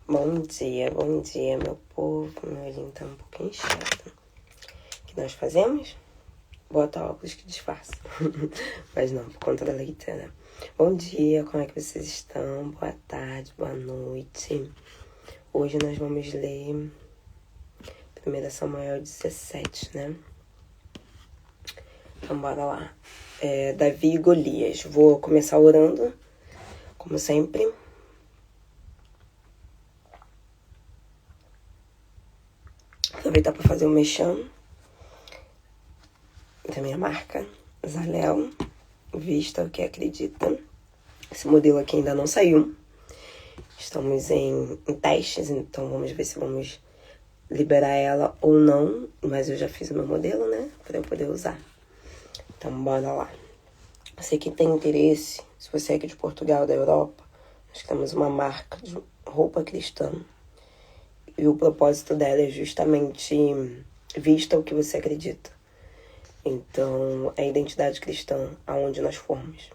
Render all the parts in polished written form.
Bom dia, meu povo. Meu olhinho tá um pouco inchado. O que nós fazemos? Bota óculos que disfarça. Mas não, por conta da leitura. Bom dia, como é que vocês estão? Boa tarde, boa noite. Hoje nós vamos ler 1 Samuel 17, né? Então bora lá. Davi e Golias. Vou começar orando, como sempre. Aproveitar para fazer um mexão da minha marca, Zalel, Vista o que acredita. Esse modelo aqui ainda não saiu. Estamos em testes, então vamos ver se vamos liberar ela ou não. Mas eu já fiz o meu modelo, né? Para eu poder usar. Então bora lá. Você que tem interesse, se você é aqui de Portugal, da Europa, nós temos uma marca de roupa cristã. E o propósito dela é justamente vista o que você acredita. Então, é a identidade cristã aonde nós formos.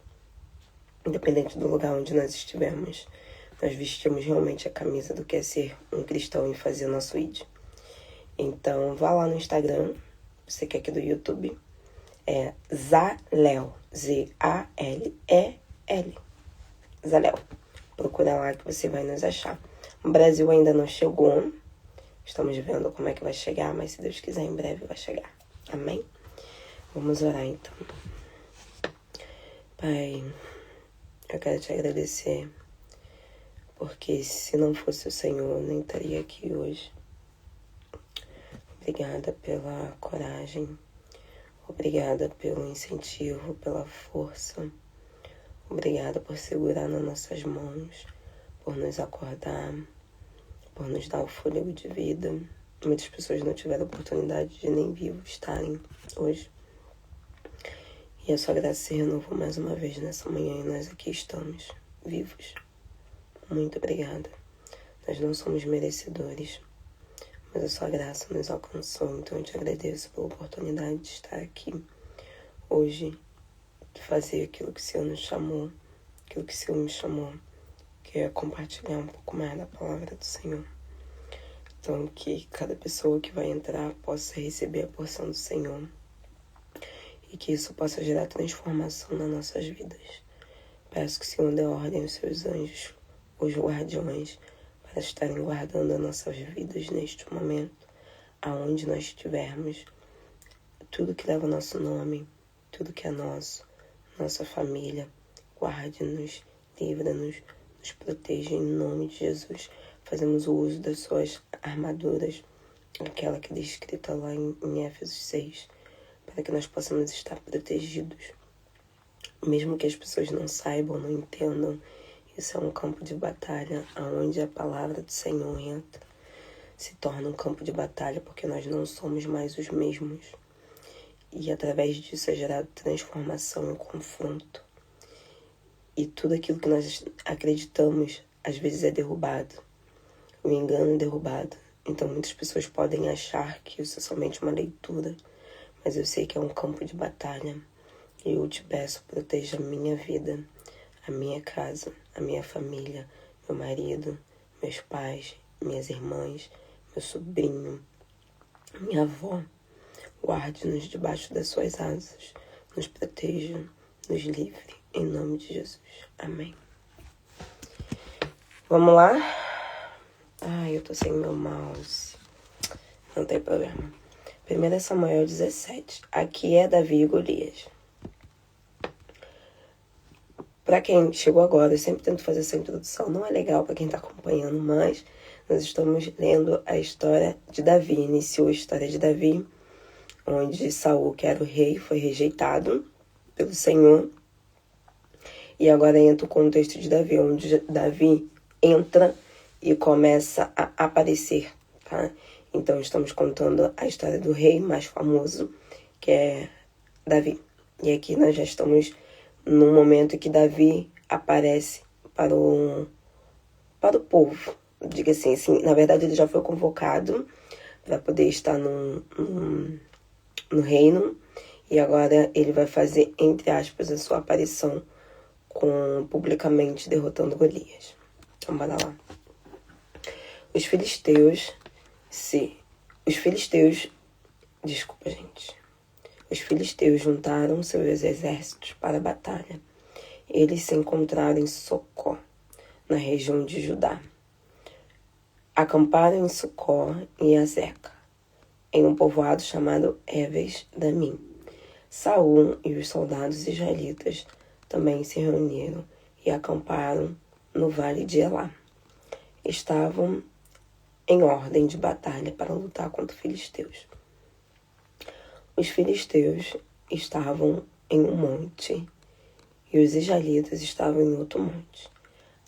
Independente do lugar onde nós estivermos, nós vestimos realmente a camisa do que é ser um cristão e fazer o nosso ID. Então, vá lá no Instagram, você que é aqui do YouTube, é Zalel, Z-A-L-E-L, Zalel. Procura lá que você vai nos achar. O Brasil ainda não chegou, estamos vendo como é que vai chegar, mas se Deus quiser, em breve vai chegar. Amém? Vamos orar então. Pai, eu quero te agradecer, porque se não fosse o Senhor, eu nem estaria aqui hoje. Obrigada pela coragem, obrigada pelo incentivo, pela força, obrigada por segurar nas nossas mãos, por nos acordar, por nos dar o fôlego de vida. Muitas pessoas não tiveram oportunidade de nem vivos estarem hoje. E a sua graça se renovou mais uma vez nessa manhã e nós aqui estamos, vivos. Muito obrigada. Nós não somos merecedores, mas a sua graça nos alcançou. Então eu te agradeço pela oportunidade de estar aqui hoje, de fazer aquilo que o Senhor nos chamou, aquilo que o Senhor me chamou, que é compartilhar um pouco mais da palavra do Senhor. Então que cada pessoa que vai entrar possa receber a porção do Senhor e que isso possa gerar transformação nas nossas vidas. Peço que o Senhor dê ordem aos seus anjos, os guardiões, para estarem guardando as nossas vidas neste momento, aonde nós estivermos. Tudo que leva o nosso nome, tudo que é nosso, nossa família, guarde-nos, livra-nos, nos proteja em nome de Jesus. Fazemos o uso das suas armaduras, aquela que é descrita lá em Éfesos 6, para que nós possamos estar protegidos. Mesmo que as pessoas não saibam, não entendam, isso é um campo de batalha, onde a palavra do Senhor entra, se torna um campo de batalha, porque nós não somos mais os mesmos. E através disso é gerado transformação e confronto. E tudo aquilo que nós acreditamos, às vezes é derrubado. O engano é derrubado. Então muitas pessoas podem achar que isso é somente uma leitura, mas eu sei que é um campo de batalha. E eu te peço, proteja a minha vida, a minha casa, a minha família, meu marido, meus pais, minhas irmãs, meu sobrinho, minha avó. Guarde-nos debaixo das suas asas, nos proteja, nos livre, em nome de Jesus. Amém. Vamos lá? Ai, eu tô sem meu mouse. Não tem problema. 1 Samuel 17. Aqui é Davi e Golias. Pra quem chegou agora, eu sempre tento fazer essa introdução. Não é legal pra quem tá acompanhando, mas nós estamos lendo a história de Davi. Iniciou a história de Davi, onde Saul, que era o rei, foi rejeitado pelo Senhor. E agora entra o contexto de Davi, onde Davi entra e começa a aparecer, tá? Então estamos contando a história do rei mais famoso, que é Davi. E aqui nós já estamos num momento em que Davi aparece para o povo. Diga assim, na verdade ele já foi convocado para poder estar no reino. E agora ele vai fazer, entre aspas, a sua aparição publicamente derrotando Golias. Então bora lá. Os filisteus Desculpa, gente. Os filisteus juntaram seus exércitos para a batalha. Eles se encontraram em Socó, na região de Judá. Acamparam em Sucó e Azeca, em um povoado chamado Éves-Damim. Saul e os soldados israelitas também se reuniram e acamparam no vale de Elá. Estavam em ordem de batalha para lutar contra os filisteus. Os filisteus estavam em um monte e os israelitas estavam em outro monte.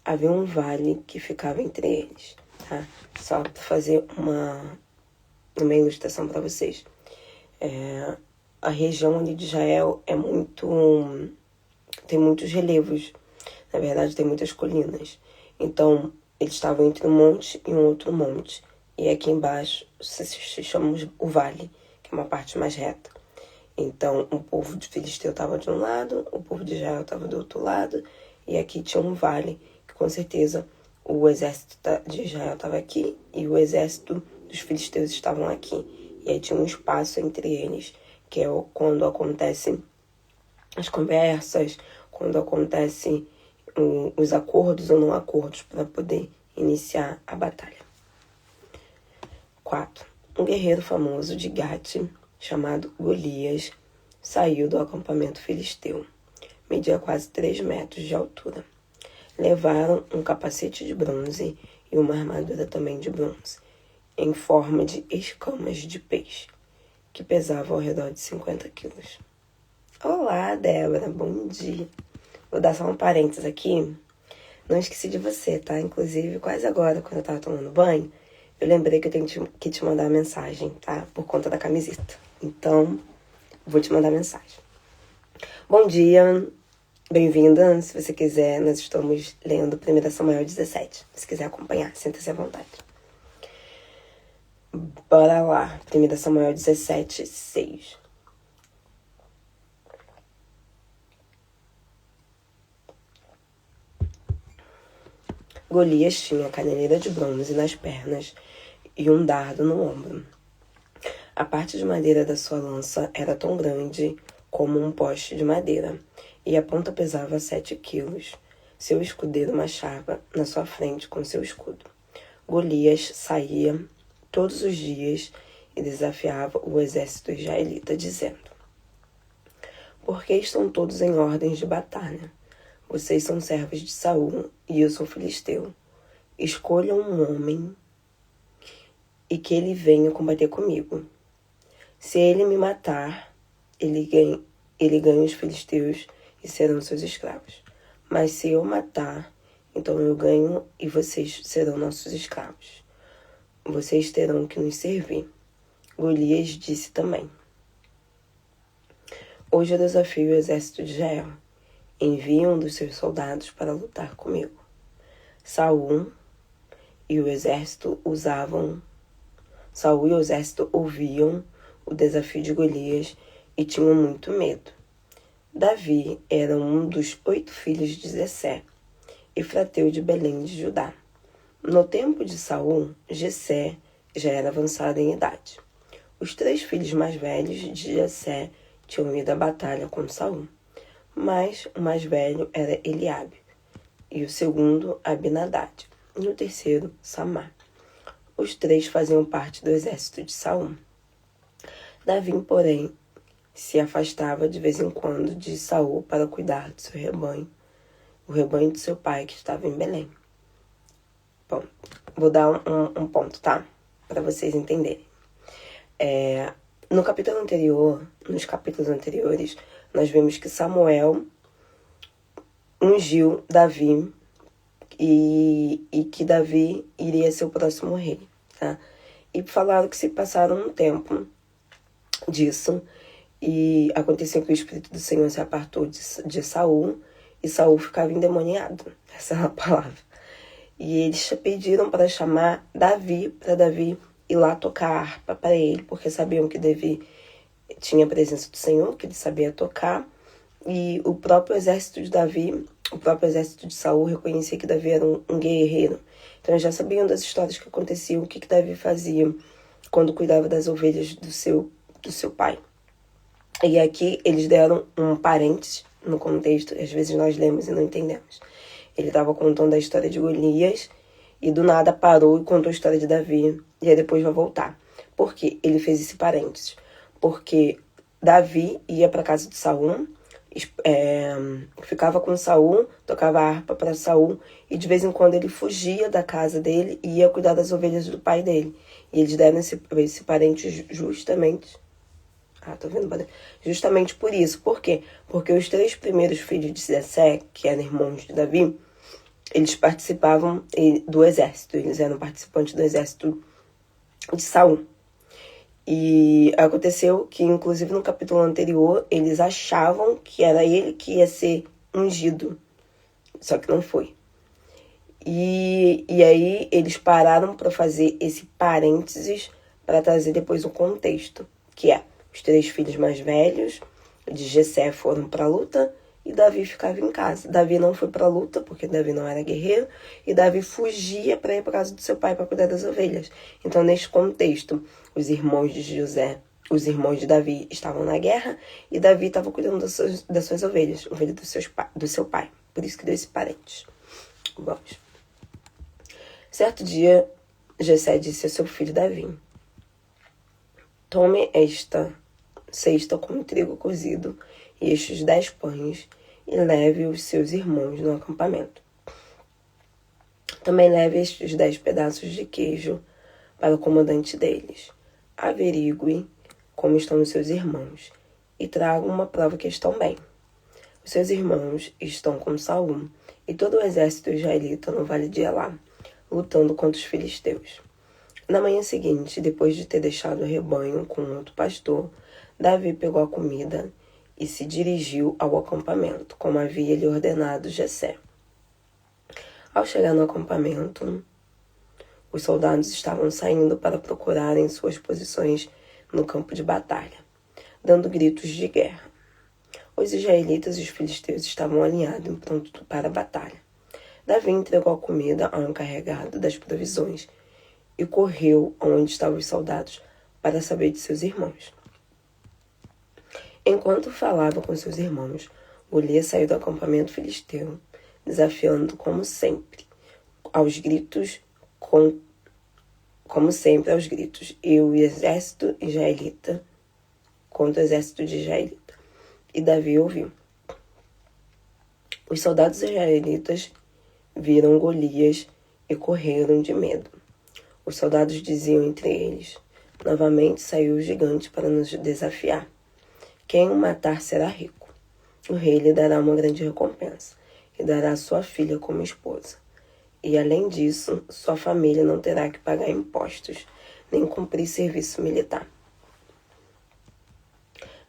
Havia um vale que ficava entre eles, tá? Só para fazer uma ilustração para vocês. A região ali de Israel tem muitos relevos. Na verdade, tem muitas colinas. Então, eles estavam entre um monte e um outro monte. E aqui embaixo se chama o vale, que é uma parte mais reta. Então, o povo de Filisteu estava de um lado, o povo de Israel estava do outro lado. E aqui tinha um vale, que com certeza o exército de Israel estava aqui e o exército dos filisteus estavam aqui. E aí tinha um espaço entre eles, que é quando acontecem as conversas, quando acontecem os acordos ou não acordos para poder iniciar a batalha. 4. Um guerreiro famoso de Gate, chamado Golias, saiu do acampamento filisteu. Media quase 3 metros de altura. Levaram um capacete de bronze e uma armadura também de bronze, em forma de escamas de peixe, que pesava ao redor de 50 quilos. Olá, Débora, bom dia. Vou dar só um parênteses aqui. Não esqueci de você, tá? Inclusive, quase agora, quando eu tava tomando banho, eu lembrei que eu tenho que te mandar mensagem, tá? Por conta da camiseta. Então, vou te mandar mensagem. Bom dia, bem-vinda. Se você quiser, nós estamos lendo 1 Samuel 17. Se quiser acompanhar, sinta-se à vontade. Bora lá, 1 Samuel 17, 6. Golias tinha caneleira de bronze nas pernas e um dardo no ombro. A parte de madeira da sua lança era tão grande como um poste de madeira, e a ponta pesava 7 quilos. Seu escudeiro marchava na sua frente com seu escudo. Golias saía todos os dias e desafiava o exército israelita, dizendo: Por que estão todos em ordens de batalha? Vocês são servos de Saul e eu sou filisteu. Escolham um homem e que ele venha combater comigo. Se ele me matar, ele ganha os filisteus e serão seus escravos. Mas se eu matar, então eu ganho e vocês serão nossos escravos. Vocês terão que nos servir. Golias disse também: Hoje eu desafio o exército de Israel. Envie um dos seus soldados para lutar comigo. Saul e o exército ouviam o desafio de Golias e tinham muito medo. Davi era um dos 8 filhos de Jessé, efrateu de Belém de Judá. No tempo de Saul, Jessé já era avançado em idade. Os 3 filhos mais velhos de Jessé tinham ido à batalha com Saul, mas o mais velho era Eliabe, e o segundo Abinadab, e o terceiro Samá. Os 3 faziam parte do exército de Saul. Davi, porém, se afastava de vez em quando de Saul para cuidar do seu rebanho, o rebanho do seu pai que estava em Belém. Bom, vou dar um ponto, tá? Para vocês entenderem. Nos capítulos anteriores, nós vimos que Samuel ungiu Davi e que Davi iria ser o próximo rei, tá? E falaram que se passaram um tempo disso e aconteceu que o Espírito do Senhor se apartou de Saul e Saul ficava endemoniado, essa é a palavra. E eles pediram para chamar Davi, para Davi ir lá tocar harpa para ele, porque sabiam que Davi tinha a presença do Senhor, que ele sabia tocar, e o próprio exército de Saul reconhecia que Davi era um guerreiro, Então eles já sabiam das histórias que aconteciam, o que Davi fazia quando cuidava das ovelhas do seu pai. E aqui eles deram um parênteses no contexto, às vezes nós lemos e não entendemos. Ele estava contando a história de Golias e do nada parou e contou a história de Davi. E aí depois vai voltar. Por que ele fez esse parênteses? Porque Davi ia para casa de Saul, ficava com Saul, tocava harpa para Saul, e de vez em quando ele fugia da casa dele e ia cuidar das ovelhas do pai dele. E eles deram esse parênteses justamente... tô vendo barulho. Justamente por isso. Por quê? Porque os 3 primeiros filhos de Jessé, que eram irmãos de Davi, eles participavam do exército. Eles eram participantes do exército de Saul. E aconteceu que, inclusive no capítulo anterior, eles achavam que era ele que ia ser ungido. Só que não foi. E aí eles pararam para fazer esse parênteses para trazer depois o contexto, que é: os 3 filhos mais velhos de Jessé foram para a luta e Davi ficava em casa. Davi não foi para a luta porque Davi não era guerreiro e Davi fugia para ir para casa do seu pai para cuidar das ovelhas. Então, neste contexto, os irmãos de Davi estavam na guerra e Davi estava cuidando das suas ovelhas do seu pai. Por isso que deu esse parênteses. Vamos. Certo dia, Jessé disse ao seu filho Davi: tome esta cesta com trigo cozido e estes 10 pães e leve os seus irmãos no acampamento. Também leve estes 10 pedaços de queijo para o comandante deles. Averigue como estão os seus irmãos e traga uma prova que estão bem. Os seus irmãos estão com Saul e todo o exército israelita no vale de Elá, lutando contra os filisteus. Na manhã seguinte, depois de ter deixado o rebanho com outro pastor, Davi pegou a comida e se dirigiu ao acampamento, como havia lhe ordenado Jessé. Ao chegar no acampamento, os soldados estavam saindo para procurarem suas posições no campo de batalha, dando gritos de guerra. Os israelitas e os filisteus estavam alinhados, prontos para a batalha. Davi entregou a comida ao encarregado das provisões e correu aonde estavam os soldados para saber de seus irmãos. Enquanto falava com seus irmãos, Golias saiu do acampamento filisteu, desafiando como sempre aos gritos, e o exército israelita contra o exército de Israelita. E Davi ouviu. Os soldados israelitas viram Golias e correram de medo. Os soldados diziam entre eles: novamente saiu o gigante para nos desafiar. Quem o matar será rico. O rei lhe dará uma grande recompensa e dará sua filha como esposa. E, além disso, sua família não terá que pagar impostos, nem cumprir serviço militar.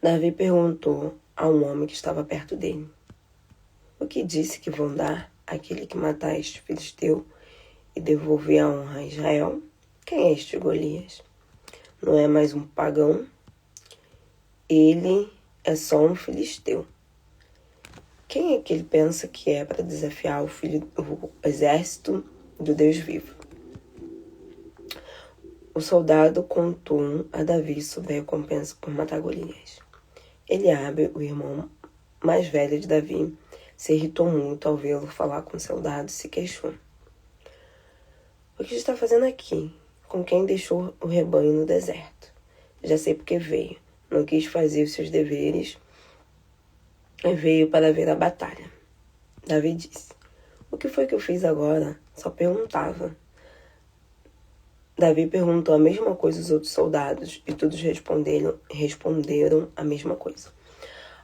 Davi perguntou a um homem que estava perto dele: o que disse que vão dar àquele que matar este filisteu e devolver a honra a Israel? Quem é este Golias? Não é mais um pagão? Ele é só um filisteu. Quem é que ele pensa que é para desafiar o exército do Deus vivo? O soldado contou a Davi sobre a recompensa por matar Golias. Eliabe, o irmão mais velho de Davi, se irritou muito ao vê-lo falar com o soldado e se queixou. O que está fazendo aqui? Com quem deixou o rebanho no deserto? Já sei porque veio. Não quis fazer os seus deveres e veio para ver a batalha. Davi disse: o que foi que eu fiz agora? Só perguntava. Davi perguntou a mesma coisa aos outros soldados e todos responderam a mesma coisa.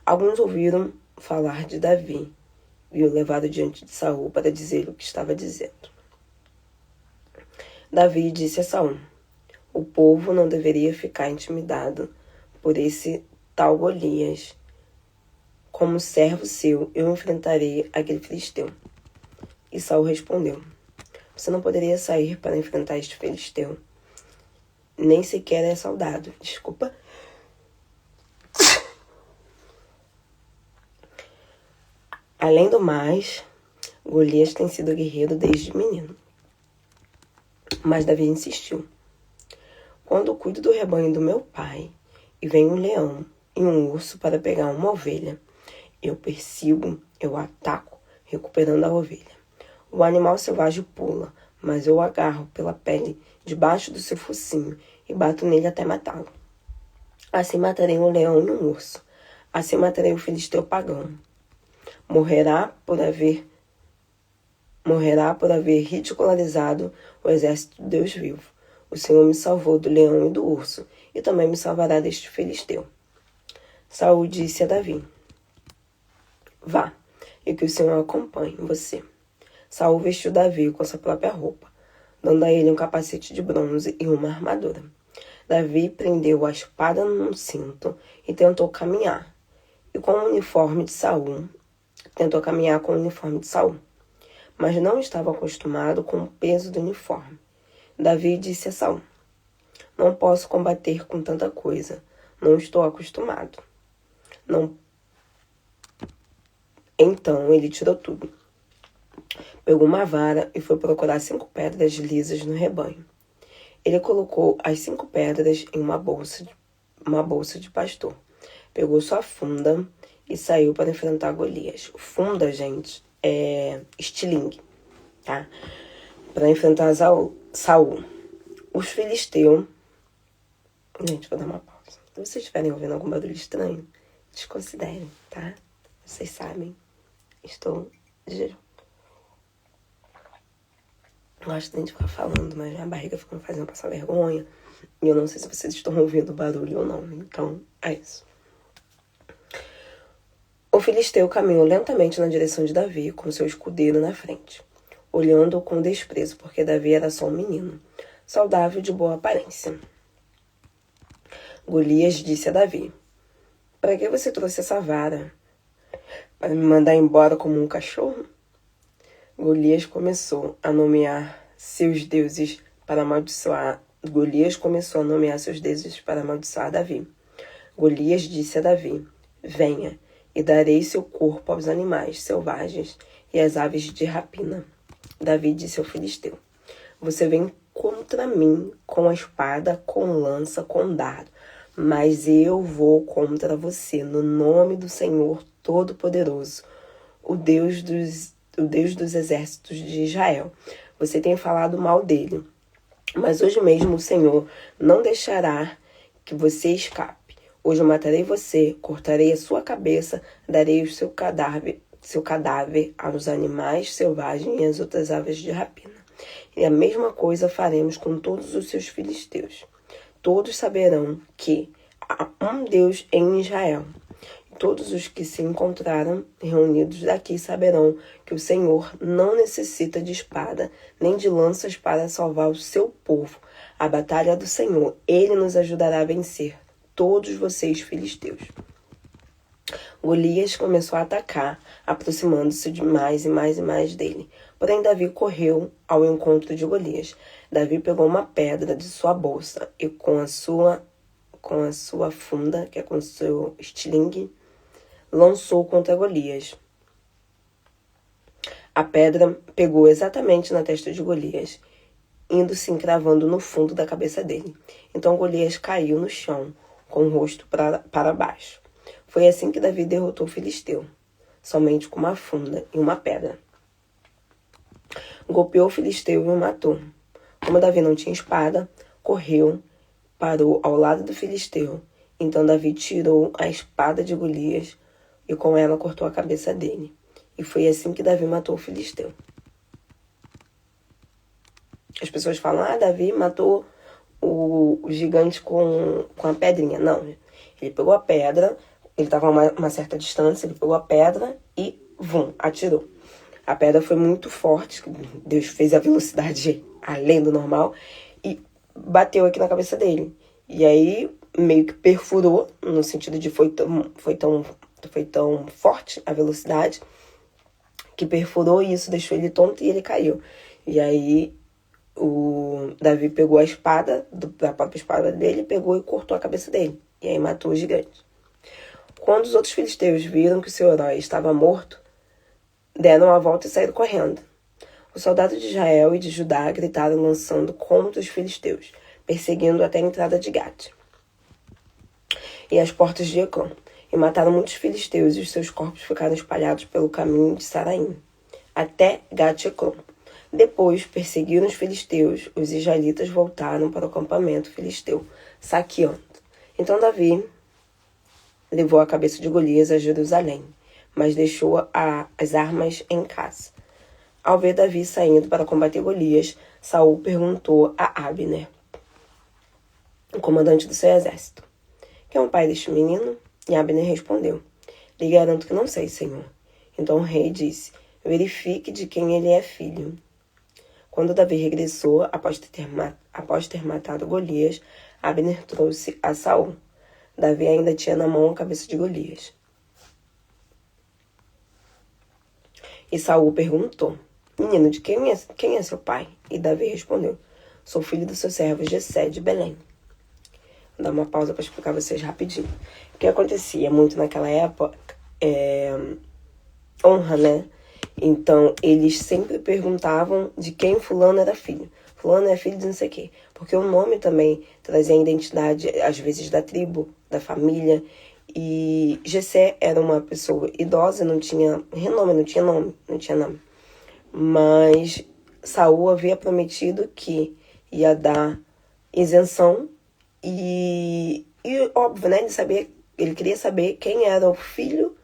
Alguns ouviram falar de Davi e o levaram diante de Saul para dizer o que estava dizendo. Davi disse a Saul: o povo não deveria ficar intimidado por esse tal Golias. Como servo seu, eu enfrentarei aquele filisteu. E Saul respondeu: você não poderia sair para enfrentar este filisteu. Nem sequer é soldado. Desculpa. Além do mais, Golias tem sido guerreiro desde menino. Mas Davi insistiu. Quando cuido do rebanho do meu pai, e vem um leão e um urso para pegar uma ovelha, eu persigo, eu ataco, recuperando a ovelha. O animal selvagem pula, mas eu agarro pela pele debaixo do seu focinho e bato nele até matá-lo. Assim matarei um leão e um urso. Assim matarei o filisteu pagão. Morrerá por haver ridicularizado o exército de Deus vivo. O Senhor me salvou do leão e do urso, e também me salvará deste filisteu. Saul disse a Davi: Vá, e que o Senhor acompanhe você. Saul vestiu Davi com sua própria roupa, dando a ele um capacete de bronze e uma armadura. Davi prendeu a espada num cinto e tentou caminhar com o uniforme de Saul. Mas não estava acostumado com o peso do uniforme. Davi disse a Saul: Não posso combater com tanta coisa. Não estou acostumado. Então ele tirou tudo. Pegou uma vara e foi procurar 5 pedras lisas no rebanho. Ele colocou as 5 pedras em uma bolsa de pastor. Pegou sua funda e saiu para enfrentar Golias. Funda, gente, é estilingue, tá? Para enfrentar Saul. Os filisteus... Gente, vou dar uma pausa. Se vocês estiverem ouvindo algum barulho estranho, desconsiderem, tá? Vocês sabem. Estou de jejum. Gosto nem de ficar falando, mas minha barriga fica me fazendo passar vergonha. E eu não sei se vocês estão ouvindo barulho ou não. Então, é isso. O filisteu caminhou lentamente na direção de Davi, com seu escudeiro na frente, olhando-o com desprezo, porque Davi era só um menino, saudável e de boa aparência. Golias disse a Davi: Para que você trouxe essa vara? Para me mandar embora como um cachorro? Golias começou a nomear seus deuses para amaldiçoar Davi. Golias disse a Davi: Venha, e darei seu corpo aos animais selvagens e às aves de rapina. Davi disse ao filisteu: Você vem contra mim com a espada, com lança, com dardo, mas eu vou contra você no nome do Senhor Todo-Poderoso, o Deus dos exércitos de Israel. Você tem falado mal dele, mas hoje mesmo o Senhor não deixará que você escape. Hoje eu matarei você, cortarei a sua cabeça, darei o seu cadáver aos animais selvagens e às outras aves de rapina. E a mesma coisa faremos com todos os seus filisteus. Todos saberão que há um Deus em Israel. Todos os que se encontraram reunidos daqui saberão que o Senhor não necessita de espada, nem de lanças para salvar o seu povo. A batalha é do Senhor, ele nos ajudará a vencer todos vocês filisteus. Golias começou a atacar, aproximando-se de mais e mais e mais dele. Porém, Davi correu ao encontro de Golias. Davi pegou uma pedra de sua bolsa e com a sua funda, que é com o seu estilingue, lançou contra Golias. A pedra pegou exatamente na testa de Golias, indo se encravando no fundo da cabeça dele. Então Golias caiu no chão, com o rosto para baixo. Foi assim que Davi derrotou o filisteu, somente com uma funda e uma pedra. Golpeou o filisteu e o matou. Como Davi não tinha espada, correu, parou ao lado do filisteu. Então Davi tirou a espada de Golias e com ela cortou a cabeça dele. E foi assim que Davi matou o filisteu. As pessoas falam, Davi matou o gigante com a pedrinha. Não, ele pegou a pedra, ele estava a uma certa distância, ele pegou a pedra e, atirou. A pedra foi muito forte, Deus fez a velocidade além do normal e bateu aqui na cabeça dele. E aí, meio que perfurou, no sentido de foi tão forte a velocidade, que perfurou e isso deixou ele tonto e ele caiu. E aí, o Davi pegou a espada, a própria espada dele, pegou e cortou a cabeça dele. E aí matou o gigante. Quando os outros filisteus viram que o seu herói estava morto, deram a volta e saíram correndo. Os soldados de Israel e de Judá gritaram lançando contra os filisteus, perseguindo até a entrada de Gate e as portas de Ecrón, e mataram muitos filisteus, e os seus corpos ficaram espalhados pelo caminho de Saraim, até Gate-Ecrón. Depois perseguiram os filisteus, os israelitas voltaram para o acampamento filisteu, saqueando. Então Davi levou a cabeça de Golias a Jerusalém, mas deixou as armas em casa. Ao ver Davi saindo para combater Golias, Saul perguntou a Abner, o comandante do seu exército: quem é o pai deste menino? E Abner respondeu: lhe garanto que não sei, senhor. Então o rei disse: verifique de quem ele é filho. Quando Davi regressou, após ter matado Golias, Abner trouxe a Saul. Davi ainda tinha na mão a cabeça de Golias. E Saul perguntou: menino, de quem é seu pai? E Davi respondeu: sou filho do seu servo Jessé de Belém. Vou dar uma pausa para explicar a vocês rapidinho. O que acontecia muito naquela época honra, né? Então, eles sempre perguntavam de quem fulano era filho. Fulano é filho de não sei o quê. Porque o nome também trazia a identidade, às vezes, da tribo, da família. E Jessé era uma pessoa idosa, não tinha renome, não tinha nome. Mas Saul havia prometido que ia dar isenção e óbvio, né? Ele queria saber quem era o filho,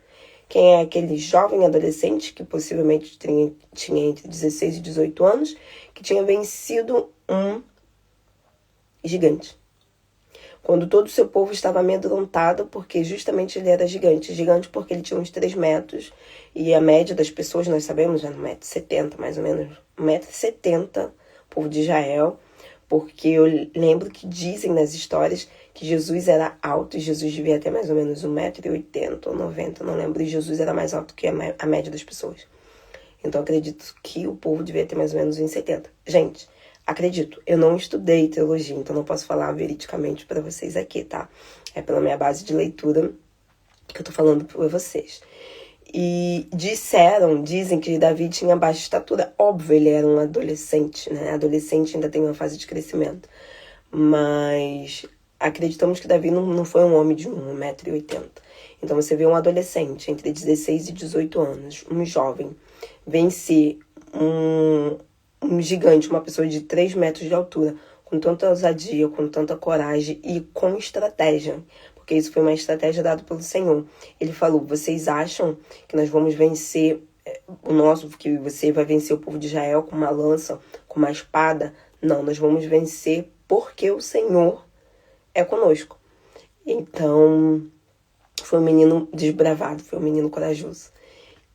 quem é aquele jovem adolescente que possivelmente tinha entre 16 e 18 anos, que tinha vencido um gigante. Quando todo o seu povo estava amedrontado, porque justamente ele era gigante. Gigante porque ele tinha uns 3 metros, e a média das pessoas, nós sabemos, era 1,70 m, mais ou menos. 1,70 m, povo de Israel. Porque eu lembro que dizem nas histórias que Jesus era alto, e Jesus devia ter mais ou menos 1,80 m ou 90 m, não lembro, e Jesus era mais alto que a média das pessoas. Então acredito que o povo devia ter mais ou menos 1,70 m. Gente, acredito, eu não estudei teologia, então não posso falar veridicamente para vocês aqui, tá? É pela minha base de leitura que eu tô falando para vocês. E dizem que Davi tinha baixa estatura. Óbvio, ele era um adolescente, né? Adolescente ainda tem uma fase de crescimento. Mas acreditamos que Davi não foi um homem de 1,80 m. Então você vê um adolescente entre 16 e 18 anos, um jovem, vencer um gigante, uma pessoa de 3 metros de altura, com tanta ousadia, com tanta coragem e com estratégia. Porque isso foi uma estratégia dada pelo Senhor. Ele falou: vocês acham que nós vamos vencer que você vai vencer o povo de Israel com uma lança, com uma espada? Não, nós vamos vencer porque o Senhor é conosco. Então, foi um menino desbravado, foi um menino corajoso.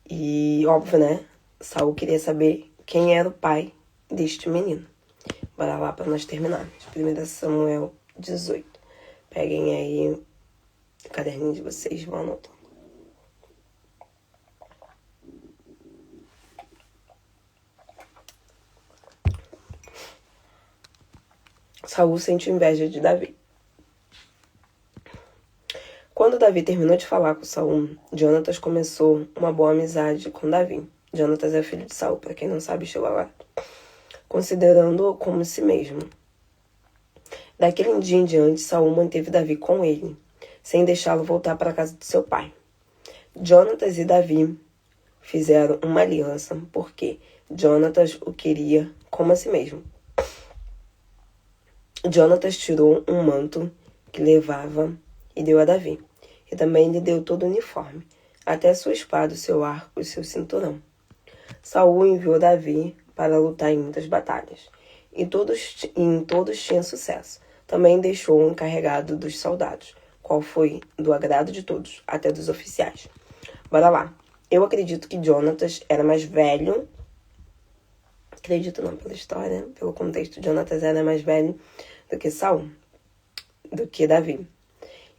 E, óbvio, né? Saul queria saber quem era o pai deste menino. Bora lá para nós terminarmos. 1 Samuel 18. Peguem aí o caderninho de vocês, vão anotando. Saul sente inveja de Davi. Quando Davi terminou de falar com Saul, Jonatas começou uma boa amizade com Davi. Jonatas é filho de Saul, para quem não sabe, chegou agora. Considerando-o como si mesmo. Daquele dia em diante, Saul manteve Davi com ele, sem deixá-lo voltar para a casa de seu pai. Jonatas e Davi fizeram uma aliança, porque Jonatas o queria como a si mesmo. Jonatas tirou um manto que levava e deu a Davi, e também lhe deu todo o uniforme, até sua espada, seu arco e seu cinturão. Saul enviou Davi para lutar em muitas batalhas, e em todos tinha sucesso. Também deixou um encarregado dos soldados, qual foi do agrado de todos, até dos oficiais. Bora lá. Eu acredito que Jonatas era mais velho. Acredito não, pela história, pelo contexto, Jonatas era mais velho do que Saul, do que Davi.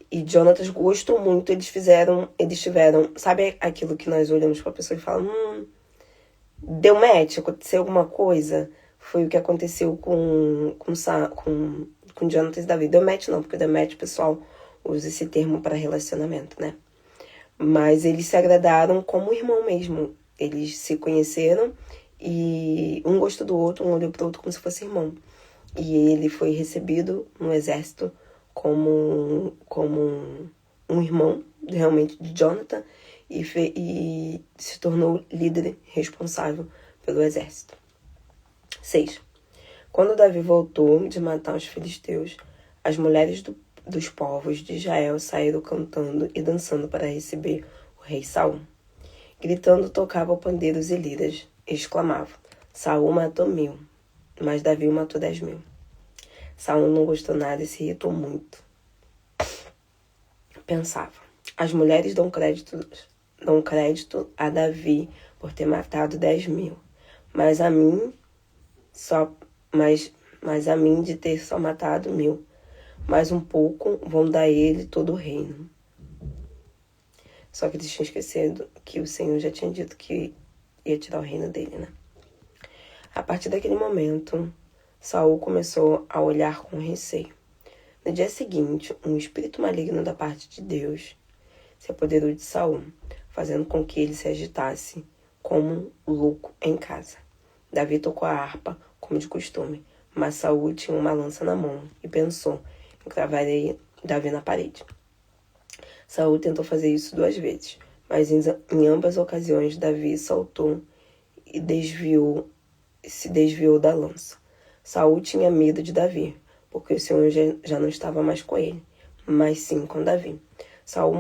E Jonatas gostou muito, eles tiveram, sabe aquilo que nós olhamos para a pessoa e falamos, deu match, aconteceu alguma coisa? Foi o que aconteceu com Jonatas e Davi. Deu match não, porque deu match, pessoal, usa esse termo para relacionamento, né? Mas eles se agradaram como irmão mesmo. Eles se conheceram e um gostou do outro, um olhou para o outro como se fosse irmão. E ele foi recebido no exército como um irmão, realmente, de Jonathan, e se tornou líder responsável pelo exército. 6. Quando Davi voltou de matar os filisteus, as mulheres dos povos de Israel saíram cantando e dançando para receber o rei Saul. Gritando, tocavam pandeiros e liras, e exclamavam: Saul matou 1000, mas Davi matou 10.000. Saul não gostou nada e se irritou muito. Pensava: as mulheres dão crédito a Davi por ter matado 10.000, mas a mim de ter só matado 1.000. Mais um pouco vão dar a ele todo o reino. Só que eles tinham esquecido que o Senhor já tinha dito que ia tirar o reino dele, né? A partir daquele momento, Saul começou a olhar com receio. No dia seguinte, um espírito maligno da parte de Deus se apoderou de Saul, fazendo com que ele se agitasse como louco em casa. Davi tocou a harpa, como de costume, mas Saul tinha uma lança na mão e pensou: encravarei Davi na parede. Saul tentou fazer isso 2 vezes, mas em ambas ocasiões Davi saltou e se desviou da lança. Saul tinha medo de Davi, porque o Senhor já não estava mais com ele, mas sim com Davi. Saul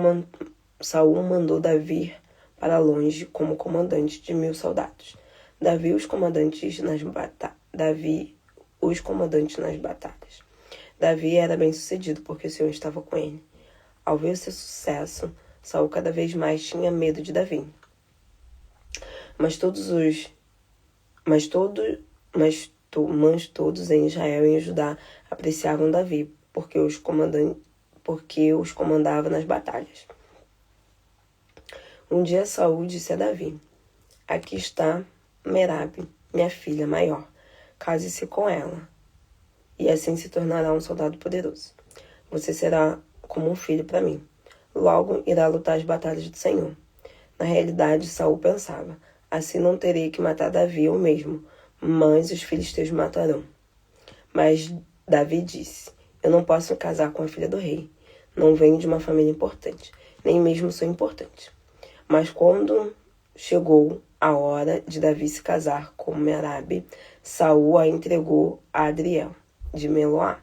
mandou Davi para longe como comandante de 1.000 soldados. Davi os comandantes nas batalhas. Davi era bem sucedido porque o Senhor estava com ele. Ao ver seu sucesso, Saul cada vez mais tinha medo de Davi. Mas todos em Israel e em Judá apreciavam Davi, porque os comandava nas batalhas. Um dia Saul disse a Davi: aqui está Merabe, minha filha maior. Case-se com ela, e assim se tornará um soldado poderoso. Você será como um filho para mim. Logo irá lutar as batalhas do Senhor. Na realidade, Saul pensava: assim não terei que matar Davi eu mesmo, mas os filisteus matarão. Mas Davi disse: eu não posso me casar com a filha do rei. Não venho de uma família importante, nem mesmo sou importante. Mas quando chegou a hora de Davi se casar com Merabe, Saul a entregou a Adriel, de Meloá.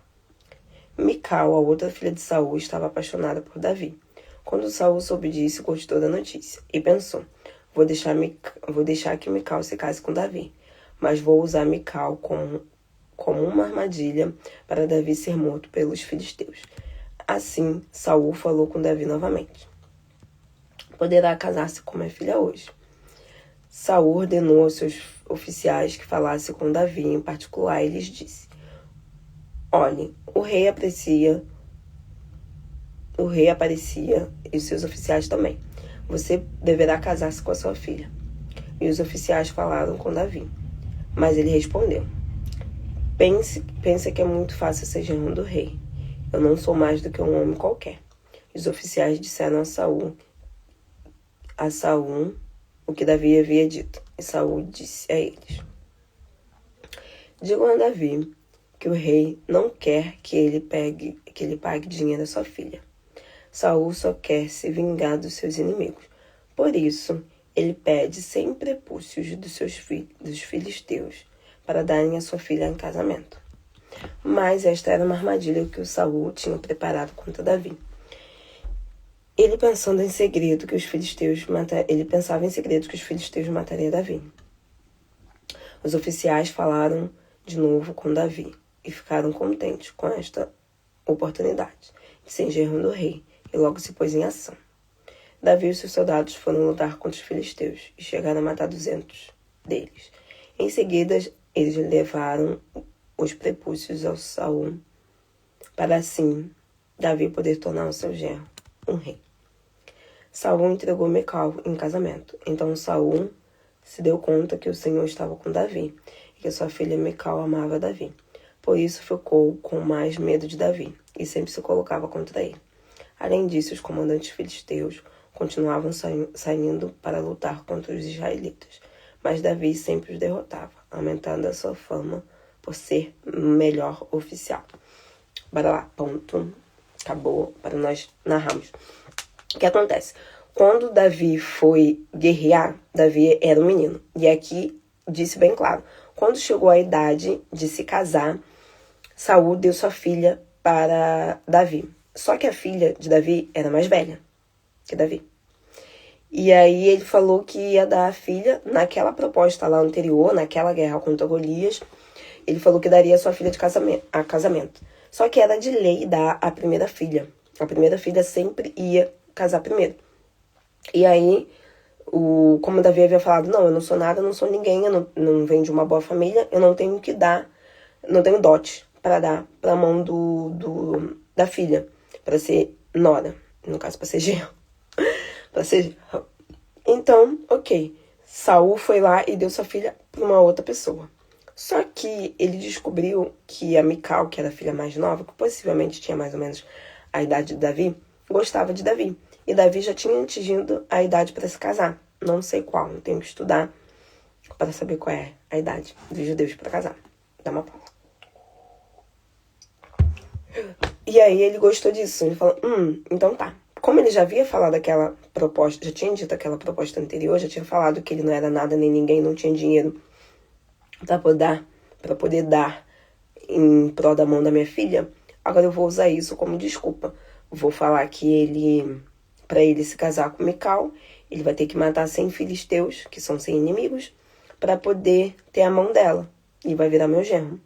Mical, a outra filha de Saul, estava apaixonada por Davi. Quando Saul soube disso, gostou da notícia e pensou: vou deixar que Mical se case com Davi, mas vou usar Mical como uma armadilha para Davi ser morto pelos filisteus. Assim, Saul falou com Davi novamente: poderá casar-se com minha filha hoje. Saul ordenou aos seus oficiais que falassem com Davi em particular e lhes disse: olhem, o rei aparecia e os seus oficiais também. Você deverá casar-se com a sua filha. E os oficiais falaram com Davi. Mas ele respondeu: pense que é muito fácil ser genro do rei. Eu não sou mais do que um homem qualquer. Os oficiais disseram a Saul o que Davi havia dito. E Saul disse a eles: digam a Davi que o rei não quer que ele pague dinheiro à sua filha. Saul só quer se vingar dos seus inimigos. Por isso, ele pede 100 prepúcios dos filisteus para darem a sua filha em casamento. Mas esta era uma armadilha que o Saul tinha preparado contra Davi. Ele pensava em segredo que os filisteus matariam Davi. Os oficiais falaram de novo com Davi e ficaram contentes com esta oportunidade de ser genro do rei, e logo se pôs em ação. Davi e seus soldados foram lutar contra os filisteus e chegaram a matar 200 deles. Em seguida, eles levaram os prepúcios ao Saul, para assim Davi poder tornar o seu genro um rei. Saul entregou Mical em casamento. Então Saul se deu conta que o Senhor estava com Davi e que sua filha Mical amava Davi. Por isso ficou com mais medo de Davi e sempre se colocava contra ele. Além disso, os comandantes filisteus continuavam saindo para lutar contra os israelitas, mas Davi sempre os derrotava, aumentando a sua fama por ser melhor oficial. Bora lá, ponto. Acabou para nós narrarmos. O que acontece? Quando Davi foi guerrear, Davi era um menino. E aqui disse bem claro, quando chegou a idade de se casar, Saul deu sua filha para Davi. Só que a filha de Davi era mais velha que Davi. E aí ele falou que ia dar a filha, naquela proposta lá anterior, naquela guerra contra Golias, ele falou que daria a sua filha a casamento. Só que era de lei dar a primeira filha. A primeira filha sempre ia casar primeiro. E aí, como Davi havia falado, não, eu não sou nada, eu não sou ninguém, eu não venho de uma boa família, eu não tenho que dar, não tenho dote para dar para a mão da filha, para ser nora, no caso, para ser genro. Para ser... Então, ok, Saul foi lá e deu sua filha para uma outra pessoa. Só que ele descobriu que a Mical, que era a filha mais nova, que possivelmente tinha mais ou menos a idade de Davi, gostava de Davi. E Davi já tinha atingido a idade para se casar. Não sei qual, não tenho que estudar para saber qual é a idade dos judeus para casar. Dá uma pausa. E aí ele gostou disso. Ele falou, então tá. Como ele já havia falado aquela proposta, já tinha dito aquela proposta anterior, já tinha falado que ele não era nada nem ninguém, não tinha dinheiro para poder dar em prol da mão da minha filha, agora eu vou usar isso como desculpa. Vou falar que para ele se casar com Mical, ele vai ter que matar 100 filisteus, que são 100 inimigos, para poder ter a mão dela. E vai virar meu genro.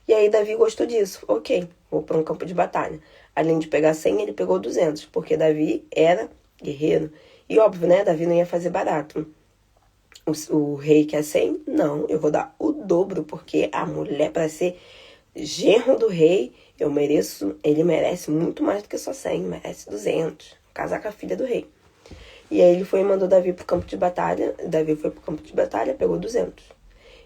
E aí Davi gostou disso. Ok, vou para um campo de batalha. Além de pegar 100, ele pegou 200, porque Davi era guerreiro. E óbvio, né? Davi não ia fazer barato. O rei quer 100? Não, eu vou dar o dobro, porque a mulher, para ser genro do rei, ele merece muito mais do que só 100, merece 200. Casar com a filha do rei. E aí ele foi e mandou Davi pro campo de batalha. Davi foi pro campo de batalha, pegou 200.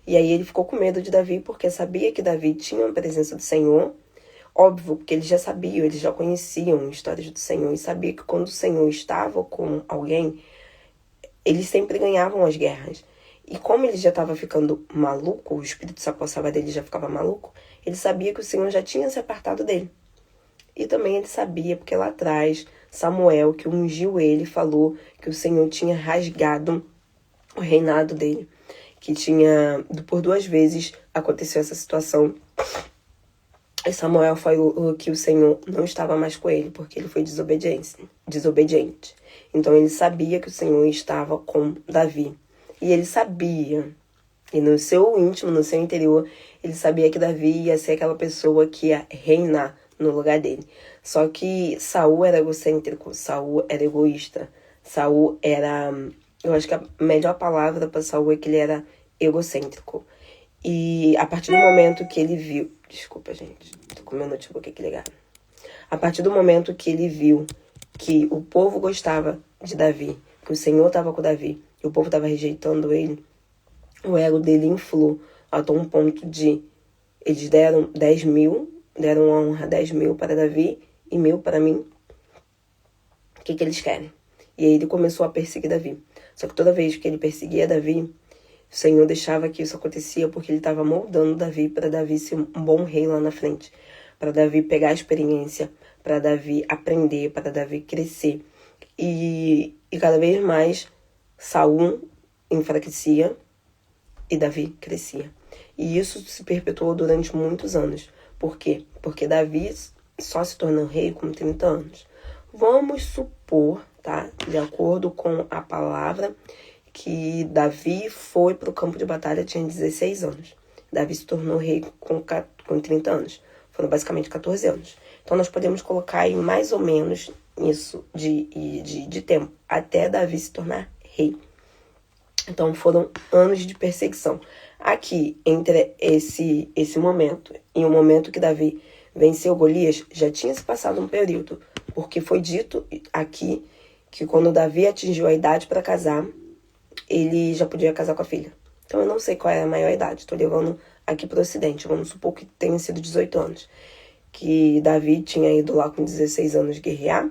E aí ele ficou com medo de Davi, porque sabia que Davi tinha a presença do Senhor. Óbvio, porque eles já sabiam, eles já conheciam histórias do Senhor. E sabia que quando o Senhor estava com alguém, eles sempre ganhavam as guerras. E como ele já estava ficando maluco, o espírito se apossava dele, já ficava maluco, ele sabia que o Senhor já tinha se apartado dele. E também ele sabia, porque lá atrás, Samuel, que ungiu ele, falou que o Senhor tinha rasgado o reinado dele. Que por 2 vezes aconteceu essa situação. E Samuel falou que o Senhor não estava mais com ele, porque ele foi desobediente. Então ele sabia que o Senhor estava com Davi. E ele sabia, e no seu íntimo, no seu interior, ele sabia que Davi ia ser aquela pessoa que ia reinar no lugar dele. Só que Saul era egocêntrico, Saul era egoísta, Saul era... Eu acho que a melhor palavra para Saul é que ele era egocêntrico. E a partir do momento que ele viu... Desculpa, gente. Tô com meu notebook aqui ligado. A partir do momento que ele viu que o povo gostava de Davi, que o Senhor estava com Davi, e o povo estava rejeitando ele, o ego dele inflou até um ponto de... Eles deram 10 mil, deram a honra 10 mil para Davi e 1.000 para mim. O que eles querem? E aí ele começou a perseguir Davi. Só que toda vez que ele perseguia Davi, o Senhor deixava que isso acontecia porque ele estava moldando Davi para Davi ser um bom rei lá na frente. Para Davi pegar a experiência, para Davi aprender, para Davi crescer. E cada vez mais Saul enfraquecia e Davi crescia. E isso se perpetuou durante muitos anos. Por quê? Porque Davi só se tornou rei com 30 anos. Vamos supor, tá? De acordo com a palavra, que Davi foi para o campo de batalha, tinha 16 anos. Davi se tornou rei com 30 anos. Foram basicamente 14 anos. Então nós podemos colocar aí mais ou menos isso de tempo, até Davi se tornar rei. Então foram anos de perseguição. Aqui, entre esse momento e o momento que Davi venceu Golias, já tinha se passado um período, porque foi dito aqui que quando Davi atingiu a idade para casar, ele já podia casar com a filha. Então eu não sei qual é a maior idade, estou levando aqui para o ocidente, vamos supor que tenha sido 18 anos. Que Davi tinha ido lá com 16 anos guerrear,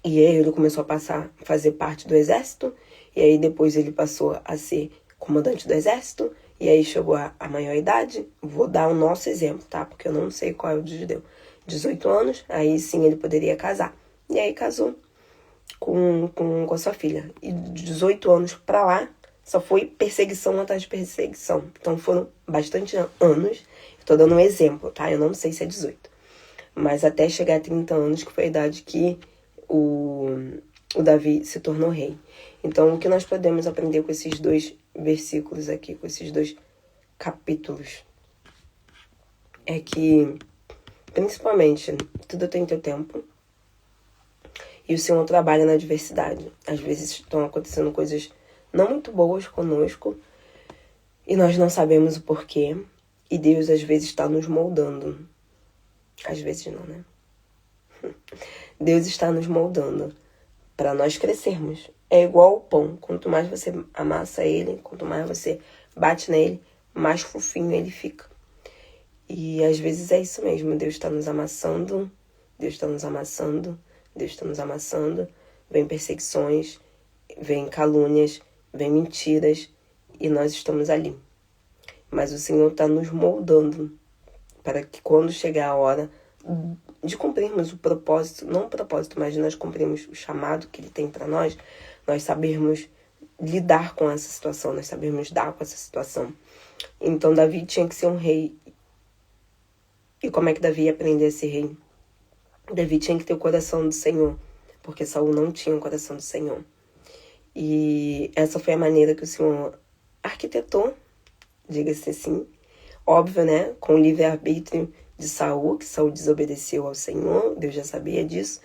e ele começou a fazer parte do exército, e aí depois ele passou a ser comandante do exército, e aí chegou a maior idade. Vou dar o nosso exemplo, tá? Porque eu não sei qual é o de judeu. 18 anos, aí sim ele poderia casar. E aí casou com a sua filha. E de 18 anos pra lá, só foi perseguição atrás de perseguição. Então foram bastante anos. Eu tô dando um exemplo, tá? Eu não sei se é 18. Mas até chegar a 30 anos, que foi a idade que o Davi se tornou rei. Então, o que nós podemos aprender com esses dois versículos aqui, com esses dois capítulos, é que, principalmente, tudo tem seu tempo. E o Senhor trabalha na adversidade. Às vezes estão acontecendo coisas não muito boas conosco e nós não sabemos o porquê. E Deus, às vezes, está nos moldando. Às vezes não, né? Deus está nos moldando para nós crescermos. É igual o pão. Quanto mais você amassa ele, quanto mais você bate nele, mais fofinho ele fica. E às vezes é isso mesmo. Deus está nos amassando. Deus está nos amassando. Deus está nos amassando. Vem perseguições, vem calúnias, vem mentiras. E nós estamos ali. Mas o Senhor está nos moldando para que quando chegar a hora de cumprirmos o propósito, não o propósito, mas de nós cumprirmos o chamado que Ele tem para nós sabermos lidar com essa situação, nós sabermos dar com essa situação. Então Davi tinha que ser um rei. E como é que Davi ia aprender a ser rei? Davi tinha que ter o coração do Senhor, porque Saul não tinha o coração do Senhor. E essa foi a maneira que o Senhor arquitetou, diga-se assim, óbvio, né, com o livre-arbítrio de Saul, que Saul desobedeceu ao Senhor, Deus já sabia disso.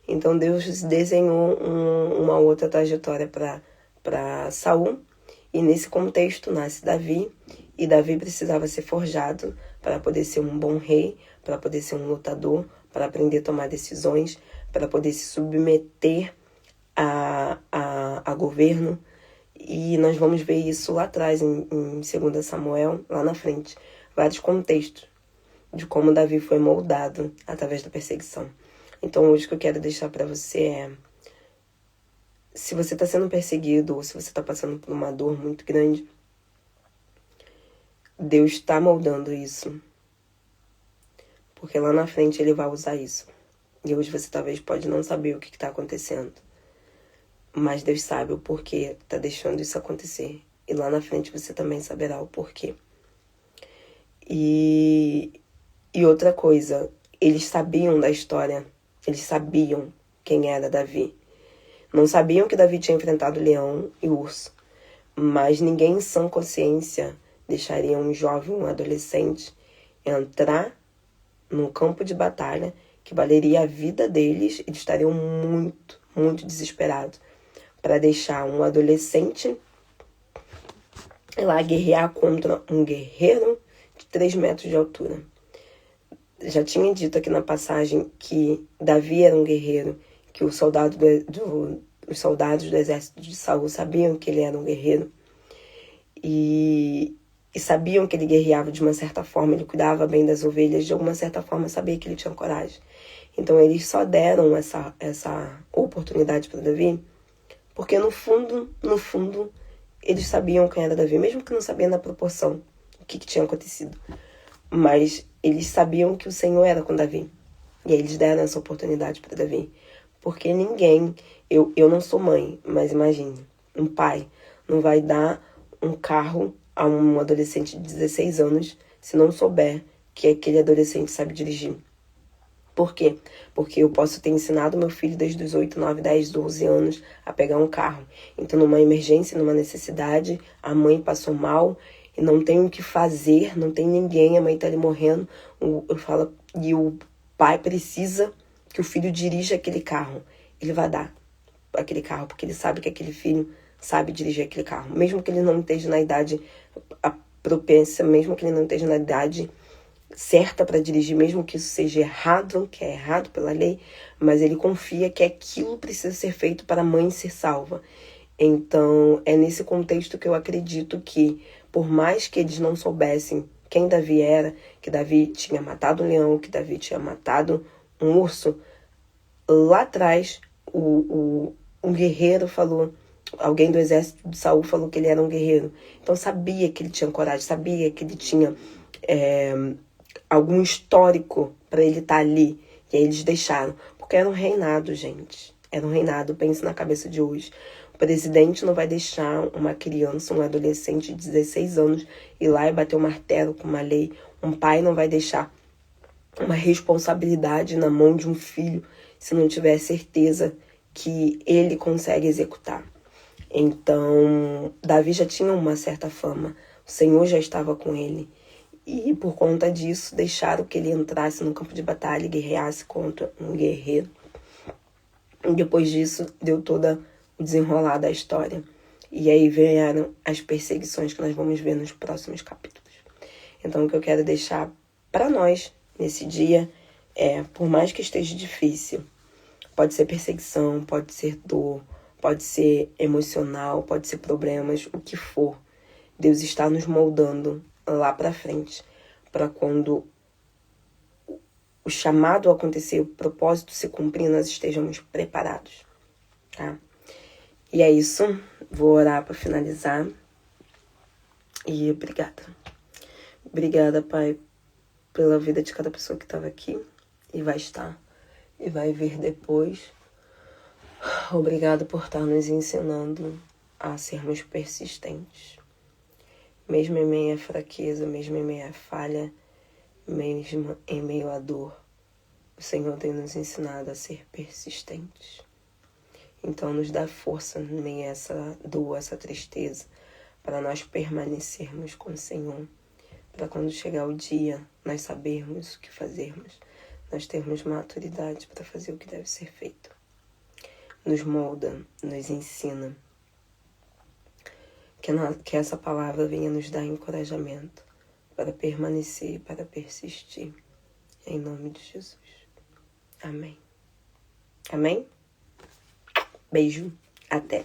Então Deus desenhou uma outra trajetória para Saul, e nesse contexto nasce Davi, e Davi precisava ser forjado para poder ser um bom rei, para poder ser um lutador, para aprender a tomar decisões, para poder se submeter a governo. E nós vamos ver isso lá atrás, em 2 Samuel, lá na frente. Vários contextos de como Davi foi moldado através da perseguição. Então hoje o que eu quero deixar para você é: se você está sendo perseguido ou se você está passando por uma dor muito grande, Deus está moldando isso. Porque lá na frente Ele vai usar isso. E hoje você talvez pode não saber o que está acontecendo. Mas Deus sabe o porquê está deixando isso acontecer. E lá na frente você também saberá o porquê. E outra coisa, eles sabiam da história. Eles sabiam quem era Davi. Não sabiam que Davi tinha enfrentado o leão e o urso. Mas ninguém em sã consciência deixaria um jovem, um adolescente, entrar num campo de batalha que valeria a vida deles. Eles estariam muito, muito desesperados para deixar um adolescente lá guerrear contra um guerreiro de 3 metros de altura. Já tinha dito aqui na passagem que Davi era um guerreiro, que os soldados do exército de Saul sabiam que ele era um guerreiro e sabiam que ele guerreava de uma certa forma, ele cuidava bem das ovelhas, de alguma certa forma sabia que ele tinha coragem. Então eles só deram essa oportunidade para Davi porque no fundo, eles sabiam quem era Davi, mesmo que não sabiam na proporção o que tinha acontecido. Mas eles sabiam que o Senhor era com Davi. E aí eles deram essa oportunidade para Davi. Porque ninguém, eu não sou mãe, mas imagine, um pai não vai dar um carro a um adolescente de 16 anos se não souber que aquele adolescente sabe dirigir. Por quê? Porque eu posso ter ensinado meu filho desde os 8, 9, 10, 12 anos a pegar um carro. Então, numa emergência, numa necessidade, a mãe passou mal e não tem o que fazer, não tem ninguém, a mãe tá ali morrendo. E o pai precisa que o filho dirija aquele carro. Ele vai dar aquele carro, porque ele sabe que aquele filho sabe dirigir aquele carro. Mesmo que ele não esteja na idade propensa, mesmo que ele não esteja na idade certa para dirigir, mesmo que isso seja errado, que é errado pela lei, mas ele confia que aquilo precisa ser feito para a mãe ser salva. Então, é nesse contexto que eu acredito que, por mais que eles não soubessem quem Davi era, que Davi tinha matado um leão, que Davi tinha matado um urso, lá atrás, um guerreiro falou: alguém do exército de Saul falou que ele era um guerreiro. Então sabia que ele tinha coragem, sabia que ele tinha algum histórico para ele estar ali. E aí eles deixaram. Porque era um reinado, gente. Era um reinado, pense na cabeça de hoje. O presidente não vai deixar uma criança, um adolescente de 16 anos ir lá e bater o martelo com uma lei. Um pai não vai deixar uma responsabilidade na mão de um filho se não tiver certeza que ele consegue executar. Então, Davi já tinha uma certa fama. O Senhor já estava com ele. E por conta disso, deixaram que ele entrasse no campo de batalha e guerreasse contra um guerreiro. E depois disso, deu toda o desenrolar da história. E aí vieram as perseguições que nós vamos ver nos próximos capítulos. Então, o que eu quero deixar para nós nesse dia é, por mais que esteja difícil, pode ser perseguição, pode ser dor, pode ser emocional, pode ser problemas, o que for. Deus está nos moldando lá para frente, para quando o chamado acontecer, o propósito se cumprir, nós estejamos preparados, tá? E é isso, vou orar para finalizar. E obrigada. Obrigada, Pai, pela vida de cada pessoa que estava aqui e vai estar e vai vir depois. Obrigado por estar nos ensinando a sermos persistentes. Mesmo em meio à fraqueza, mesmo em meio à falha, mesmo em meio à dor, o Senhor tem nos ensinado a ser persistentes. Então nos dá força em meio a essa dor, essa tristeza, para nós permanecermos com o Senhor. Para quando chegar o dia, nós sabermos o que fazermos. Nós termos maturidade para fazer o que deve ser feito. Nos molda, nos ensina. Que essa palavra venha nos dar encorajamento para permanecer e para persistir. Em nome de Jesus. Amém. Amém? Beijo. Até.